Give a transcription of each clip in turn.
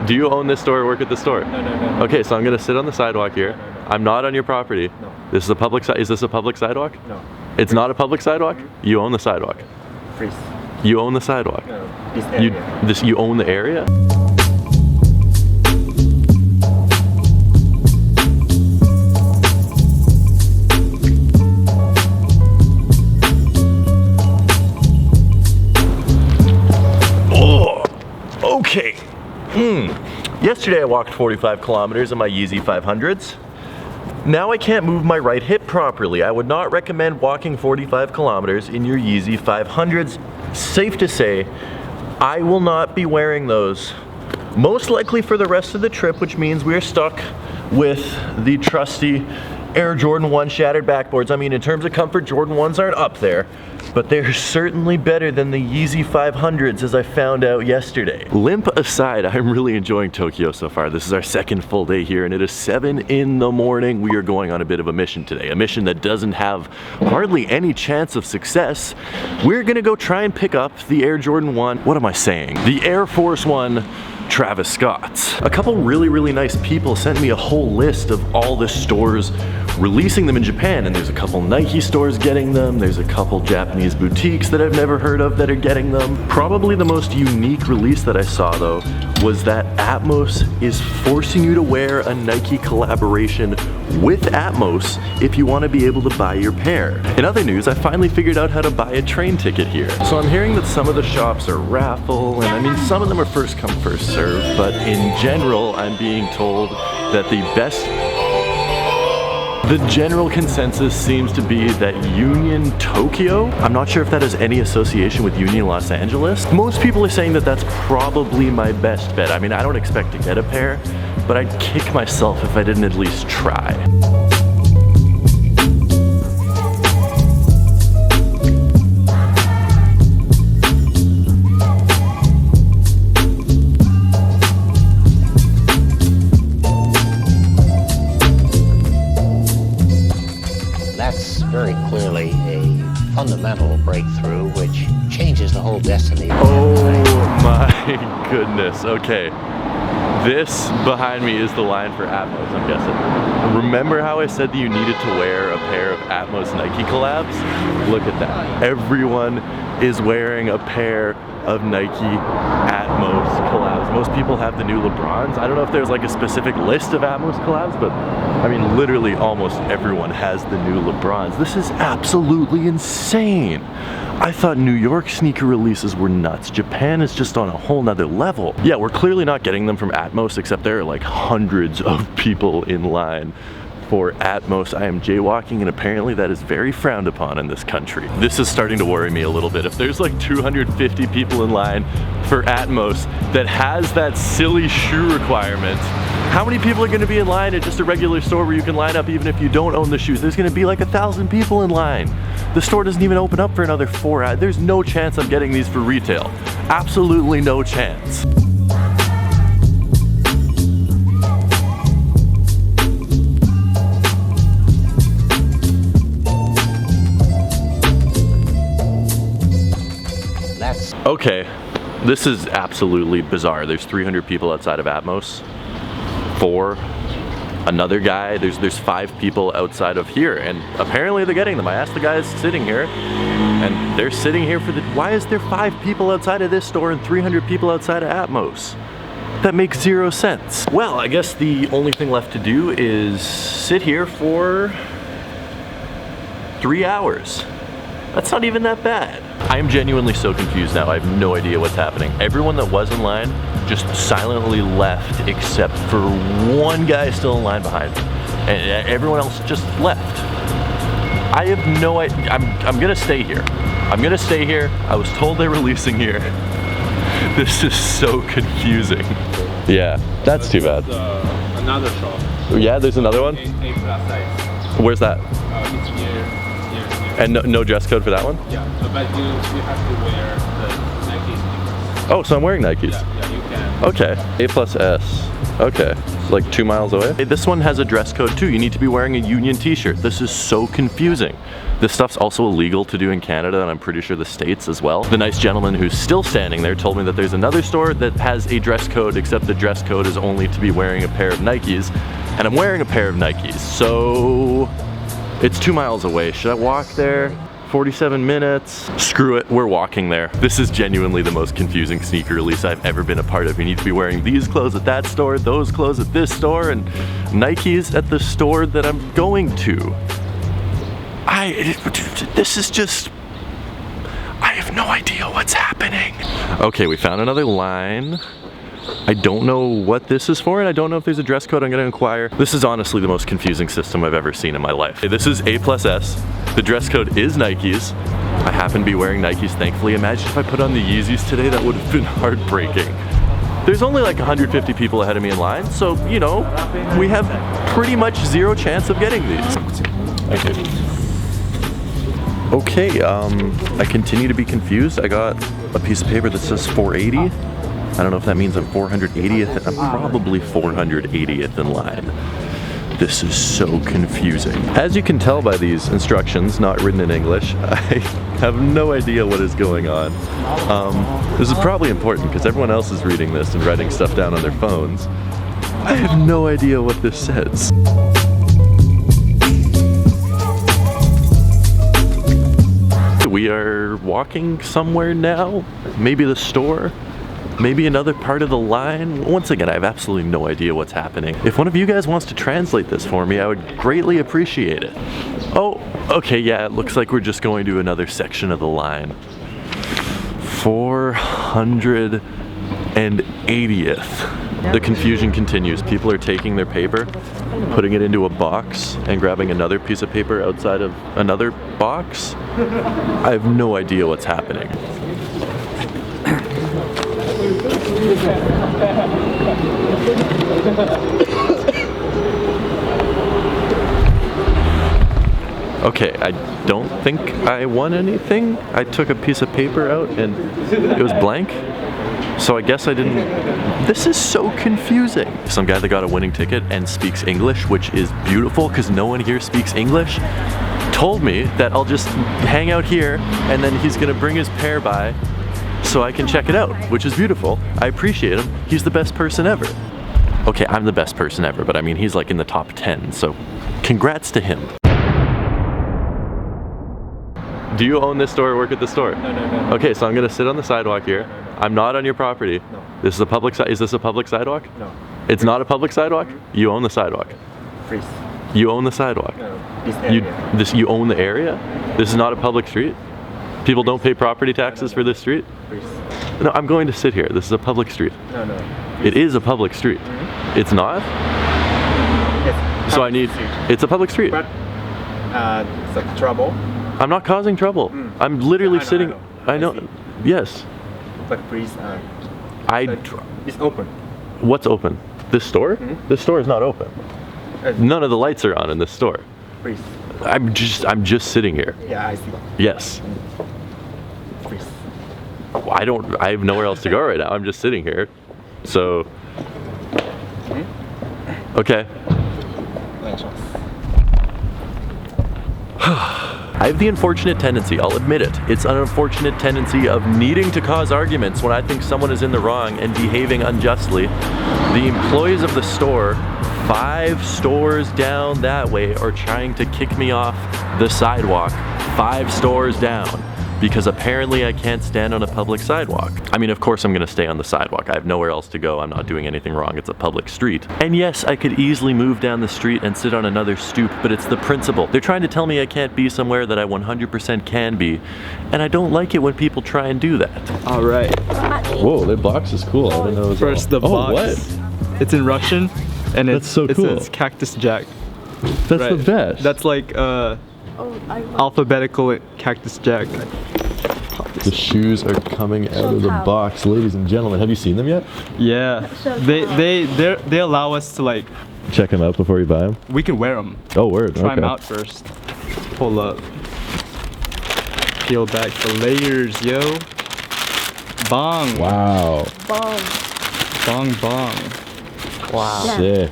Do you own this store or work at the store? No. Okay, so I'm gonna sit on the sidewalk here. No. I'm not on your property. No. This is a public is this a public sidewalk? No. It's not a public sidewalk? You own the sidewalk. Freeze. You own the sidewalk. No. This area. You own the area? Oh, okay. Yesterday I walked 45 kilometers in my Yeezy 500s. Now I can't move my right hip properly. I would not recommend walking 45 kilometers in your Yeezy 500s. Safe to say, I will not be wearing those most likely for the rest of the trip, which means we're stuck with the trusty Air Jordan 1 shattered backboards. I mean, in terms of comfort, Jordan 1s aren't up there, but they're certainly better than the Yeezy 500s, as I found out yesterday. Limp aside, I'm really enjoying Tokyo so far. This is our second full day here, and it is 7 in the morning. We are going on a bit of a mission today, a mission that doesn't have hardly any chance of success. We're gonna go try and pick up the Air Jordan 1, what am I saying? The Air Force 1 Travis Scott's. A couple really nice people sent me a whole list of all the stores releasing them in Japan, and there's a couple Nike stores getting them, there's a couple Japanese boutiques that I've never heard of that are getting them. Probably the most unique release that I saw though was that Atmos is forcing you to wear a Nike collaboration with Atmos if you want to be able to buy your pair. In other news, I finally figured out how to buy a train ticket here. So I'm hearing that some of the shops are raffle, and I mean some of them are first come first serve, but in general I'm being told that the general consensus seems to be that Union Tokyo. I'm not sure if that has any association with Union Los Angeles. Most people are saying that that's probably my best bet. I mean, I don't expect to get a pair, but I'd kick myself if I didn't at least try. Very clearly a fundamental breakthrough which changes the whole destiny. Oh my goodness, okay. This behind me is the line for Atmos, I'm guessing. Remember how I said that you needed to wear a pair of Atmos Nike collabs? Look at that. Everyone is wearing a pair of Nike Atmos collabs. Most people have the new LeBrons. I don't know if there's like a specific list of Atmos collabs, but I mean literally almost everyone has the new LeBrons. This is absolutely insane. I thought New York sneaker releases were nuts. Japan is just on a whole nother level. Yeah, we're clearly not getting them from Atmos, except there are like hundreds of people in line for Atmos. I am jaywalking, and apparently that is very frowned upon in this country. This is starting to worry me a little bit. If there's like 250 people in line for Atmos that has that silly shoe requirement, how many people are gonna be in line at just a regular store where you can line up even if you don't own the shoes? There's gonna be like 1,000 people in line. The store doesn't even open up for another 4 hours. There's no chance I'm getting these for retail. Absolutely no chance. Okay, this is absolutely bizarre. There's 300 people outside of Atmos. 4, another guy, there's 5 people outside of here, and apparently they're getting them. I asked the guys sitting here, and they're sitting here for the, why is there 5 people outside of this store and 300 people outside of Atmos? That makes 0 sense. Well, I guess the only thing left to do is sit here for 3 hours. That's not even that bad. I am genuinely so confused now. I have no idea what's happening. Everyone that was in line just silently left, except for one guy still in line behind me. And everyone else just left. I have no idea. I'm gonna stay here. I'm gonna stay here. I was told they're releasing here. This is so confusing. Yeah, that's too bad. Another shop. Yeah, there's another one? A plus size. Where's that? It's here. And no dress code for that one? Yeah, but you have to wear the Nike sneakers. Oh, so I'm wearing Nikes. Yeah, you can. Okay, A plus S. Okay, like 2 miles away. Hey, this one has a dress code too. You need to be wearing a union t-shirt. This is so confusing. This stuff's also illegal to do in Canada, and I'm pretty sure the States as well. The nice gentleman who's still standing there told me that there's another store that has a dress code, except the dress code is only to be wearing a pair of Nikes, and I'm wearing a pair of Nikes, so it's 2 miles away. Should I walk there? 47 minutes. Screw it, we're walking there. This is genuinely the most confusing sneaker release I've ever been a part of. You need to be wearing these clothes at that store, those clothes at this store, and Nikes at the store that I'm going to. This is just, I have no idea what's happening. Okay, we found another line. I don't know what this is for, and I don't know if there's a dress code I'm gonna inquire. This is honestly the most confusing system I've ever seen in my life. This is A plus S. The dress code is Nikes. I happen to be wearing Nikes, thankfully. Imagine if I put on the Yeezys today, that would have been heartbreaking. There's only like 150 people ahead of me in line, so, you know, we have pretty much zero chance of getting these. Okay. Okay, I continue to be confused. I got a piece of paper that says 480. I don't know if that means I'm 480th. I'm probably 480th in line. This is so confusing. As you can tell by these instructions, not written in English, I have no idea what is going on. This is probably important because everyone else is reading this and writing stuff down on their phones. I have no idea what this says. We are walking somewhere now, maybe the store, maybe another part of the line. Once again, I have absolutely no idea what's happening. If one of you guys wants to translate this for me, I would greatly appreciate it. Oh, okay, yeah, it looks like we're just going to another section of the line. 480th. The confusion continues. People are taking their paper, putting it into a box, and grabbing another piece of paper outside of another box. I have no idea what's happening. Okay, I don't think I won anything. I took a piece of paper out and it was blank. So I guess I didn't. This is so confusing. Some guy that got a winning ticket and speaks English, which is beautiful because no one here speaks English, told me that I'll just hang out here and then he's gonna bring his pair by so I can check it out, which is beautiful. I appreciate him. He's the best person ever. Okay, I'm the best person ever, but I mean, he's like in the top 10, so congrats to him. Do you own this store or work at the store? No. Okay, so I'm gonna sit on the sidewalk here. I'm not on your property. No. This is a public is this a public sidewalk? No. It's not a public sidewalk? You own the sidewalk. Freeze. You own the sidewalk. No. This area. You own the area? This is not a public street? People don't pay property taxes for this street? Freeze. No, I'm going to sit here. This is a public street. No. It is a public street. It's not? Yes. So I need, it's a public street. But some trouble. I'm not causing trouble. I'm literally I know, sitting, I know. Yes. But freeze. It's open. What's open? This store? This store is not open. None of the lights are on in this store. Freeze. I'm just sitting here. Yeah, I see. Yes. Freeze. I have nowhere else to go right now. I'm just sitting here. So, okay. I have the unfortunate tendency, I'll admit it, it's an unfortunate tendency of needing to cause arguments when I think someone is in the wrong and behaving unjustly. The employees of the store, 5 stores down that way, are trying to kick me off the sidewalk 5 stores down because apparently I can't stand on a public sidewalk. I mean, of course I'm gonna stay on the sidewalk. I have nowhere else to go. I'm not doing anything wrong. It's a public street. And yes, I could easily move down the street and sit on another stoop, but it's the principle. They're trying to tell me I can't be somewhere that I 100% can be, and I don't like it when people try and do that. All right. Whoa, their box is cool. I didn't know it was First, the box. What? It's in Russian, and That's so it cool. says Cactus Jack. That's Right. the best. That's like alphabetical Cactus Jack. The shoes are coming out of the box, ladies and gentlemen. Have you seen them yet? Yeah. They allow us to like. Check them out before you buy them. We can wear them. Oh, word. Try them Okay. out first. Pull up. Peel back the layers, yo. Bong. Wow. Bomb. Bong bong. Wow. Sick.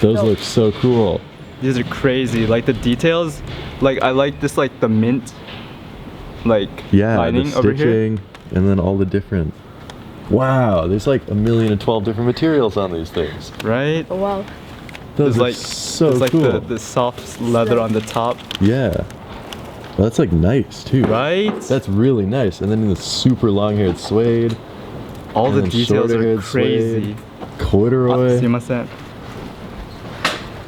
Those look so cool. These are crazy. Like the details. Like I like this, like the mint, like Yeah, lining the over here. stitching, and then all the different. Wow, there's like 1,012 different materials on these things. Right? Oh, wow. Those There's are like so there's like cool. the soft leather on the top. Yeah. Well, that's like nice too. Right? That's really nice. And then in the super long-haired suede, All and the then details are shorter-haired crazy. corduroy. すいません.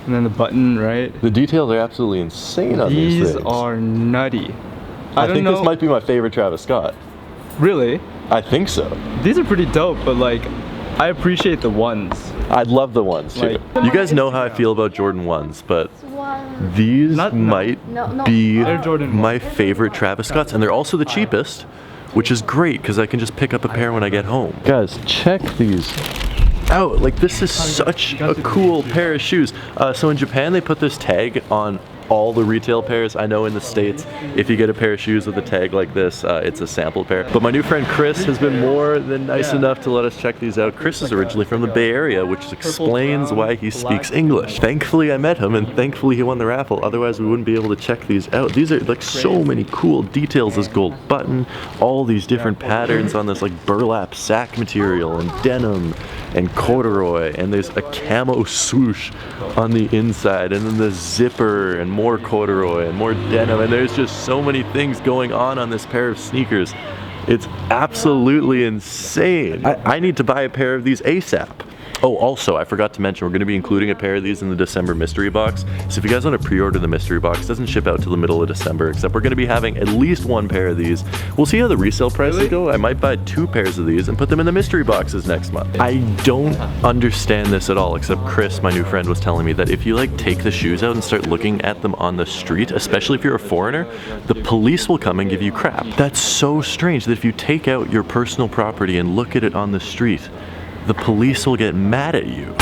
And then the button, right? The details are absolutely insane on these These things. are nutty. I don't think know. this might be my favorite Travis Scott. Really? I think so. These are pretty dope, but like, I appreciate the ones. I love the ones too. Like- You guys know how I feel about Jordan 1s, but One. these No. might No. be They're Jordan my favorite Travis Scotts, and they're also the cheapest, which is great because I can just pick up a pair when I get home. Guys, check these out. Like, this is such a cool pair of shoes. So in Japan, they put this tag on all the retail pairs. I know in the States, if you get a pair of shoes with a tag like this, it's a sample pair. But my new friend Chris has been more than nice enough to let us check these out. Chris is originally from the Bay Area, which explains why he speaks English. Thankfully I met him, and thankfully he won the raffle. Otherwise we wouldn't be able to check these out. These are like so many cool details. This gold button, all these different patterns on this like burlap sack material and denim and corduroy, and there's a camo swoosh on the inside, and then the zipper, and more corduroy and more denim, and there's just so many things going on this pair of sneakers. It's absolutely insane. I need to buy a pair of these ASAP. Oh, also, I forgot to mention, we're going to be including a pair of these in the December mystery box. So if you guys want to pre-order the mystery box, it doesn't ship out till the middle of December, except we're going to be having at least one pair of these. We'll see how the resale prices go. I might buy 2 pairs of these and put them in the mystery boxes next month. I don't understand this at all, except Chris, my new friend, was telling me that if you like take the shoes out and start looking at them on the street, especially if you're a foreigner, the police will come and give you crap. That's so strange that if you take out your personal property and look at it on the street, the police will get mad at you.